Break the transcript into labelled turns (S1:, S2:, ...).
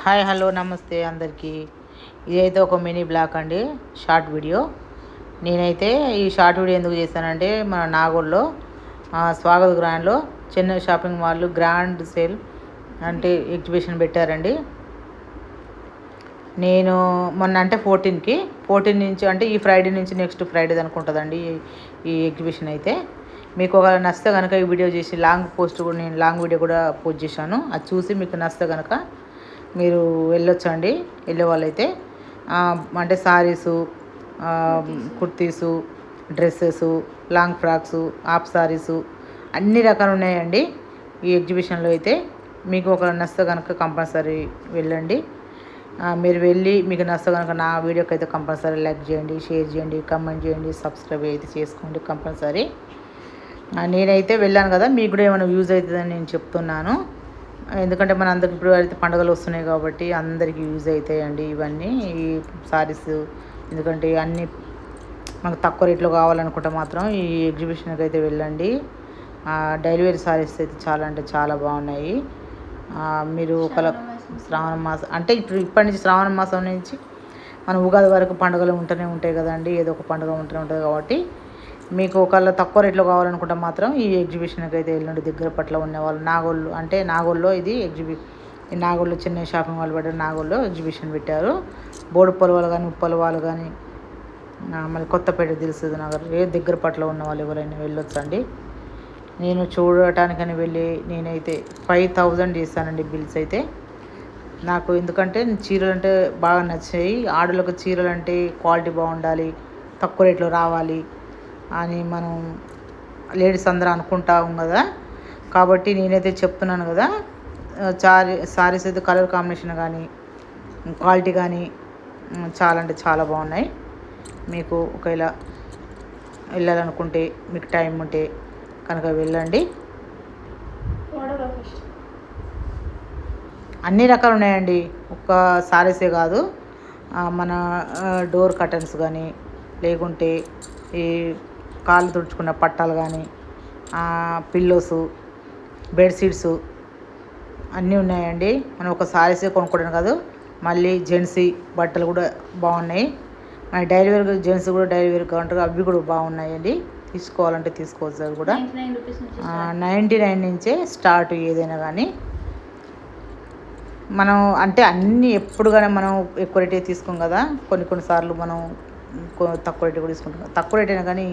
S1: Hi hello నమస్తే అందరికీ. ఇదైతే ఒక మినీ బ్లాగ్ అండి, షార్ట్ వీడియో. నేనైతే ఈ షార్ట్ వీడియో ఎందుకు చేశానంటే, మన నాగోల్లో స్వాగత గ్రాండ్లో Chennai shopping mall grand sale అంటే ఎగ్జిబిషన్ పెట్టారండి. నేను మొన్న అంటే 14 నుంచి అంటే ఈ ఫ్రైడే నుంచి నెక్స్ట్ ఫ్రైడే అనుకుంటుందండి ఈ ఎగ్జిబిషన్ అయితే. మీకు ఒక నచ్చితే కనుక ఈ వీడియో చేసి నేను లాంగ్ వీడియో కూడా పోస్ట్ చేశాను. అది చూసి మీకు నచ్చితే కనుక మీరు వెళ్ళొచ్చండి. వెళ్ళే వాళ్ళైతే అంటే sarees, kurtis, dresses, long frocks, half sarees అన్ని రకాలు ఉన్నాయండి ఈ ఎగ్జిబిషన్లో అయితే. మీకు ఒక నచ్చితే కనుక కంపల్సరీ వెళ్ళండి. మీరు వెళ్ళి మీకు నచ్చితే కనుక నా వీడియోకి అయితే కంపల్సరీ లైక్ చేయండి, షేర్ చేయండి, కామెంట్ చేయండి, సబ్స్క్రైబ్ అయితే చేసుకోండి కంపల్సరీ. నేనైతే వెళ్ళాను కదా, మీకు కూడా ఏమైనా యూజ్ అవుతుందని నేను చెప్తున్నాను. ఎందుకంటే మన అందరికి ఇప్పుడు అయితే పండుగలు వస్తున్నాయి కాబట్టి అందరికీ యూజ్ అవుతాయండి ఇవన్నీ ఈ సారీస్. ఎందుకంటే అన్నీ మనకు తక్కువ రేట్లో కావాలనుకుంటే మాత్రం ఈ ఎగ్జిబిషన్కి అయితే వెళ్ళండి. డైలీ వేర్ సారీస్ అయితే చాలా అంటే చాలా బాగున్నాయి. మీరు శ్రావణ మాసం అంటే ఇప్పటి నుంచి శ్రావణ మాసం నుంచి మన ఉగాది వరకు పండుగలు ఉంటూనే ఉంటాయి కదండి. ఏదో ఒక పండుగ ఉంటూనే ఉంటుంది కాబట్టి మీకు ఒకవేళ తక్కువ రేట్లో కావాలనుకుంటే మాత్రం ఈ ఎగ్జిబిషన్కి అయితే వెళ్ళండి. దగ్గర పట్ల ఉన్నవాళ్ళు నాగోల్లో ఇది ఈ నాగోల్లో చెన్నై షాపింగ్ మాల్ పెట్టారు. నాగోల్లో ఎగ్జిబిషన్ పెట్టారు. బోడు పొలవాళ్ళు కానీ, ఉప్పలవాళ్ళు కానీ, మళ్ళీ కొత్తపేట దిల్సుఖ్ నగర్ దగ్గర పట్ల ఉన్న వాళ్ళు ఎవరైనా వెళ్ళొచ్చండి. నేను చూడటానికని వెళ్ళి నేనైతే 5000 చేశానండి బిల్స్ అయితే. నాకు ఎందుకంటే చీరలు అంటే బాగా నచ్చాయి. ఆడలకు చీరలు అంటే క్వాలిటీ బాగుండాలి, తక్కువ రేట్లో రావాలి అని మనం లేడీస్ అందరూ అనుకుంటాం కదా. కాబట్టి నేనైతే చెప్తున్నాను కదా, సారీస్ అయితే కలర్ కాంబినేషన్ కానీ క్వాలిటీ కానీ చాలా అంటే చాలా బాగున్నాయి. మీకు ఒకవేళ వెళ్ళాలనుకుంటే మీకు టైం ఉంటే కనుక వెళ్ళండి. అన్ని రకాలు ఉన్నాయండి, ఒక్క సారీసే కాదు. మన డోర్ కర్టన్స్ కానీ, లేకుంటే ఈ కాళ్ళు తుడుచుకున్న పట్టాలు కానీ, పిల్లోసు, బెడ్షీట్సు అన్నీ ఉన్నాయండి. మనం ఒక సారీసే కొనుక్కోవడం కాదు, మళ్ళీ జెంట్సీ బట్టలు కూడా బాగున్నాయి. మన డైలీ వేర్ జెంట్స్ కూడా డైలీ వేర్ కావాలంటే అవి కూడా బాగున్నాయండి. తీసుకోవాలంటే తీసుకోవచ్చు. అవి కూడా 99 నుంచే స్టార్ట్ ఏదైనా కానీ. మనం అంటే అన్నీ ఎప్పుడు కానీ మనం ఎక్కువ రేటే తీసుకోం కదా, కొన్నిసార్లు మనం తక్కువ రేటు కూడా తీసుకుంటాం. తక్కువ రేట్ అయినా కానీ